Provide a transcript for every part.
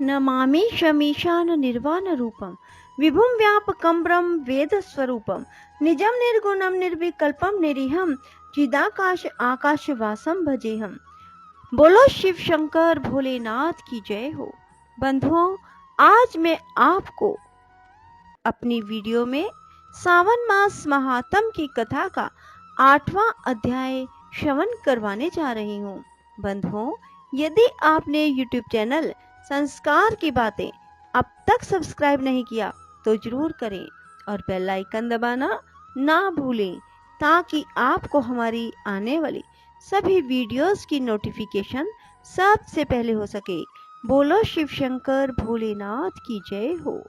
नमामि शमीशान निर्वाण रूपम विभुम व्यापकं ब्रह्म वेद स्वरूपम निजम निर्गुणम निर्विकल्पम निरीहम चिदाकाश आकाशवासम भजेहम। बोलो शिव शंकर भोलेनाथ की जय हो। बंधुओं, आज मैं आपको अपनी वीडियो में सावन मास महात्म की कथा का 8वां अध्याय श्रवण करवाने जा रही हूँ। बंधुओं, यदि आपने YouTube चैनल संस्कार की बातें अब तक सब्सक्राइब नहीं किया तो जरूर करें और बेल आइकन दबाना ना भूलें ताकि आपको हमारी आने वाली सभी वीडियोस की नोटिफिकेशन सबसे पहले हो सके। बोलो शिव शंकर भोलेनाथ की जय हो,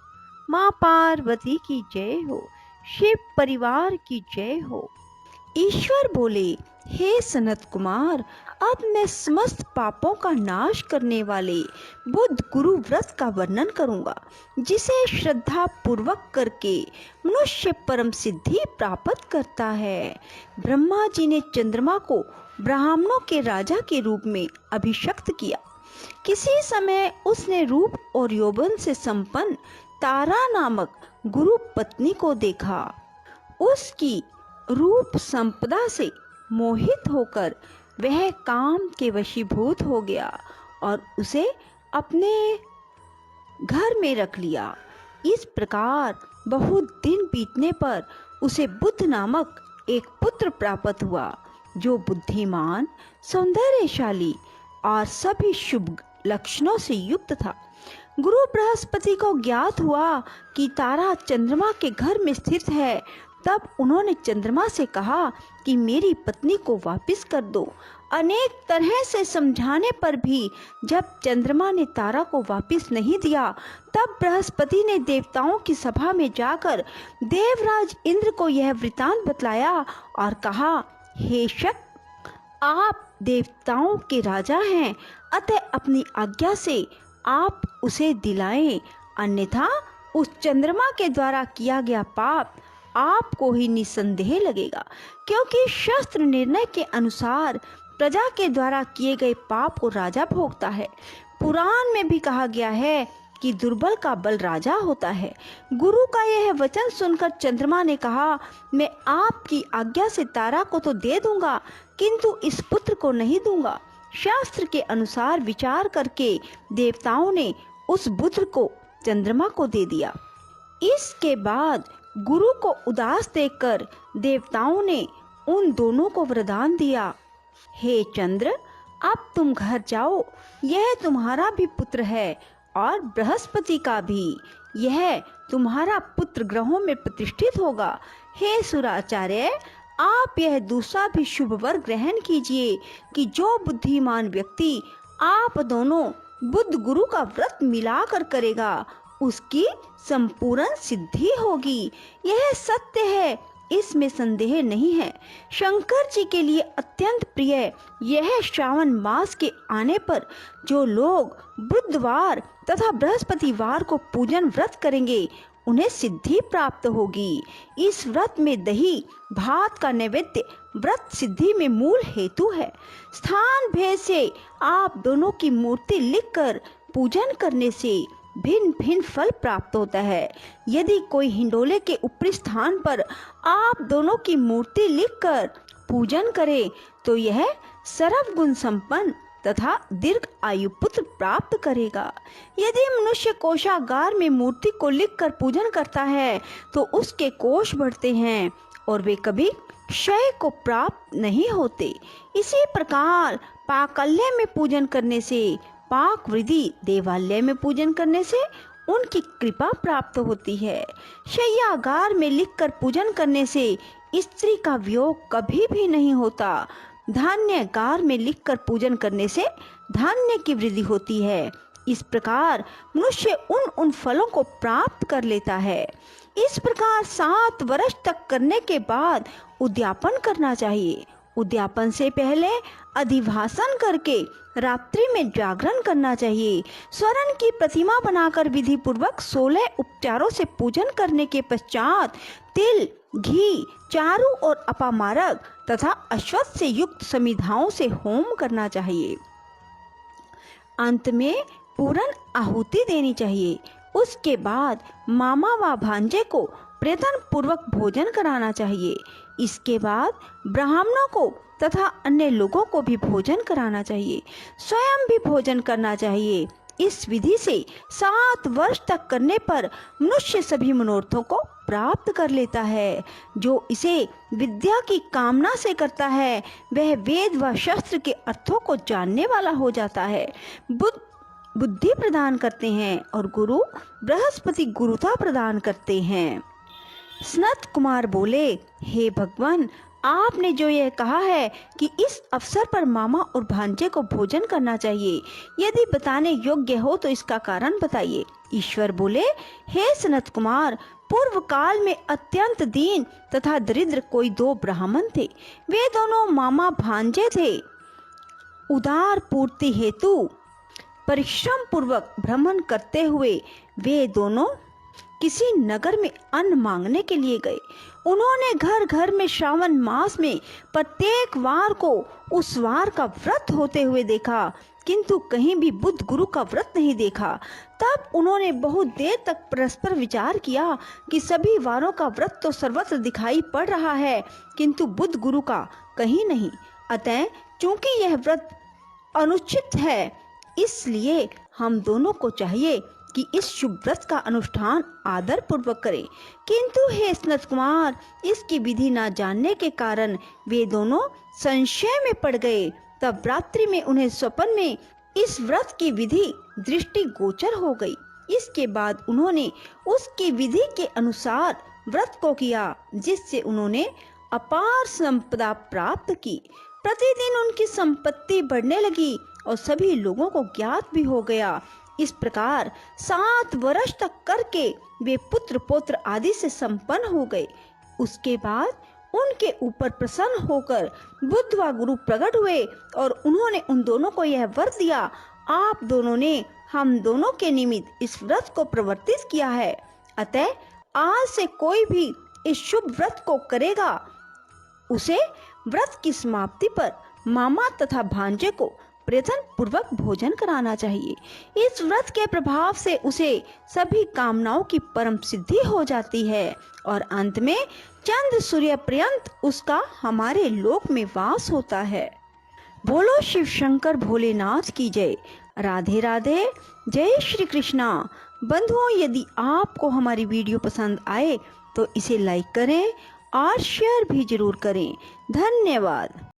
माँ पार्वती की जय हो, शिव परिवार की जय हो। ईश्वर बोले, हे सनत कुमार, अब मैं समस्त पापों का नाश करने वाले बुद्ध गुरु व्रत का वर्णन करूंगा, जिसे श्रद्धा पूर्वक करके मनुष्य परम सिद्धि प्राप्त करता है। ब्रह्मा जी ने चंद्रमा को ब्राह्मणों के राजा के रूप में अभिषिक्त किया। किसी समय उसने रूप और यौवन से संपन्न तारा नामक गुरु पत्नी को देखा। उसकी रूप संपदा से मोहित होकर वह काम के वशीभूत हो गया और उसे अपने घर में रख लिया। इस प्रकार बहुत दिन बीतने पर उसे बुद्ध नामक एक पुत्र प्राप्त हुआ, जो बुद्धिमान, सौंदर्यशाली और सभी शुभ लक्षणों से युक्त था। गुरु बृहस्पति को ज्ञात हुआ कि तारा चंद्रमा के घर में स्थित है। तब उन्होंने चंद्रमा से कहा कि मेरी पत्नी को वापस कर दो। अनेक तरह से समझाने पर भी जब चंद्रमा ने तारा को वापस नहीं दिया, तब बृहस्पति ने देवताओं की सभा में जाकर देवराज इंद्र को यह वृतांत बतलाया और कहा, हे शक, आप देवताओं के राजा हैं, अतः अपनी आज्ञा से आप उसे दिलाएं, अन्यथा उस चंद्रमा के द्वारा किया गया पाप आपको ही निसंदेह लगेगा, क्योंकि शास्त्र निर्णय के अनुसार प्रजा के द्वारा किए गए पाप को राजा भोगता है। पुराण में भी कहा गया है कि दुर्बल का बल राजा होता है। गुरु का यह वचन सुनकर चंद्रमा ने कहा, मैं आपकी आज्ञा से तारा को तो दे दूंगा, किंतु इस पुत्र को नहीं दूंगा। शास्त्र के अनुसार विचार करके देवताओं ने उस पुत्र को चंद्रमा को दे दिया। इसके बाद गुरु को उदास देखकर देवताओं ने उन दोनों को वरदान दिया, हे चंद्र, अब तुम घर जाओ, यह तुम्हारा भी पुत्र है और बृहस्पति का भी। यह तुम्हारा पुत्र ग्रहों में प्रतिष्ठित होगा। हे सुराचार्य, आप यह दूसरा भी शुभ वर ग्रहण कीजिए कि जो बुद्धिमान व्यक्ति आप दोनों बुद्ध गुरु का व्रत मिलाकर करेगा, उसकी संपूर्ण सिद्धि होगी। यह सत्य है, इसमें संदेह नहीं है। शंकर जी के लिए अत्यंत प्रिय यह श्रावण मास के आने पर जो लोग बुधवार तथा बृहस्पतिवार को पूजन व्रत करेंगे, उन्हें सिद्धि प्राप्त होगी। इस व्रत में दही भात का नैवेद्य व्रत सिद्धि में मूल हेतु है। स्थान भेद से आप दोनों की मूर्ति लिखकर पूजन करने से भिन्न भिन्न फल प्राप्त होता है। यदि कोई हिंडोले के ऊपरी स्थान पर आप दोनों की मूर्ति लिखकर पूजन करे तो यह सर्व गुण संपन्न तथा दीर्घ आयु पुत्र प्राप्त करेगा। यदि मनुष्य कोषागार में मूर्ति को लिखकर पूजन करता है तो उसके कोष बढ़ते हैं और वे कभी क्षय को प्राप्त नहीं होते। इसी प्रकार पाकल्य में पूजन करने से पाक वृद्धि, देवालय में पूजन करने से उनकी कृपा प्राप्त होती है। शय्यागार में लिखकर पूजन करने से स्त्री का वियोग कभी भी नहीं होता। धान्यगार में लिखकर पूजन करने से धान्य की वृद्धि होती है। इस प्रकार मनुष्य उन फलों को प्राप्त कर लेता है। इस प्रकार 7 वर्ष तक करने के बाद उद्यापन करना चाहिए। उद्यापन से पहले अधिवासन करके रात्रि में जागरण करना चाहिए। स्वर्ण की प्रतिमा बनाकर विधि पूर्वक 16 उपचारों से पूजन करने के पश्चात तिल, घी, चारु और अपामारक तथा अश्वत्थ से युक्त समिधाओं से होम करना चाहिए। अंत में पूर्ण आहुति देनी चाहिए। उसके बाद मामा व भांजे को प्रयत्न पूर्वक भोजन कराना चाहिए। इसके बाद ब्राह्मणों को तथा अन्य लोगों को भी भोजन कराना चाहिए। स्वयं भी भोजन करना चाहिए। इस विधि से 7 वर्ष तक करने पर मनुष्य सभी मनोरथों को प्राप्त कर लेता है। जो इसे विद्या की कामना से करता है वह वेद व शास्त्र के अर्थों को जानने वाला हो जाता है। बुद्धि प्रदान करते हैं और गुरु बृहस्पति गुरुता प्रदान करते हैं। सनत कुमार बोले, हे भगवान, आपने जो यह कहा है कि इस अवसर पर मामा और भांजे को भोजन करना चाहिए, यदि बताने योग्य हो तो इसका कारण बताइए। ईश्वर बोले, हे सनत कुमार, पूर्व काल में अत्यंत दीन तथा दरिद्र कोई 2 ब्राह्मण थे। वे दोनों मामा भांजे थे। उदार पूर्ति हेतु परिश्रम पूर्वक भ्रमण करते हुए वे दोनों किसी नगर में अन्न मांगने के लिए गए। उन्होंने घर घर में श्रावण मास में प्रत्येक वार को उस वार का व्रत होते हुए देखा, किंतु कहीं भी बुद्ध गुरु का व्रत नहीं देखा। तब उन्होंने बहुत देर तक परस्पर विचार किया कि सभी वारों का व्रत तो सर्वत्र दिखाई पड़ रहा है, किंतु बुद्ध गुरु का कहीं नहीं। अतः चूंकि यह व्रत अनुचित है, इसलिए हम दोनों को चाहिए कि इस शुभ व्रत का अनुष्ठान आदर पूर्वक करें। किंतु हे सनत कुमार, इसकी विधि न जानने के कारण वे दोनों संशय में पड़ गए। तब रात्रि में उन्हें स्वप्न में इस व्रत की विधि दृष्टि गोचर हो गई। इसके बाद उन्होंने उसकी विधि के अनुसार व्रत को किया, जिससे उन्होंने अपार संपदा प्राप्त की। प्रतिदिन उनकी संपत्ति बढ़ने लगी और सभी लोगों को ज्ञात भी हो गया। इस प्रकार 7 वर्ष तक करके वे पुत्र पौत्र आदि से संपन्न हो गए। उसके बाद उनके ऊपर प्रसन्न होकर बुद्ध व गुरु प्रकट हुए और उन्होंने उन दोनों को यह वर दिया, आप दोनों ने हम दोनों के निमित्त इस व्रत को प्रवर्तित किया है। अतः आज से कोई भी इस शुभ व्रत को करेगा, उसे व्रत की समाप्ति पर मामा तथा भांजे को प्रयत्न पूर्वक भोजन कराना चाहिए। इस व्रत के प्रभाव से उसे सभी कामनाओं की परम सिद्धि हो जाती है और अंत में चंद्र सूर्य पर्यंत उसका हमारे लोक में वास होता है। बोलो शिव शंकर भोलेनाथ की जय। राधे राधे। जय श्री कृष्णा। बंधुओं, यदि आपको हमारी वीडियो पसंद आए तो इसे लाइक करें और शेयर भी जरूर करें। धन्यवाद।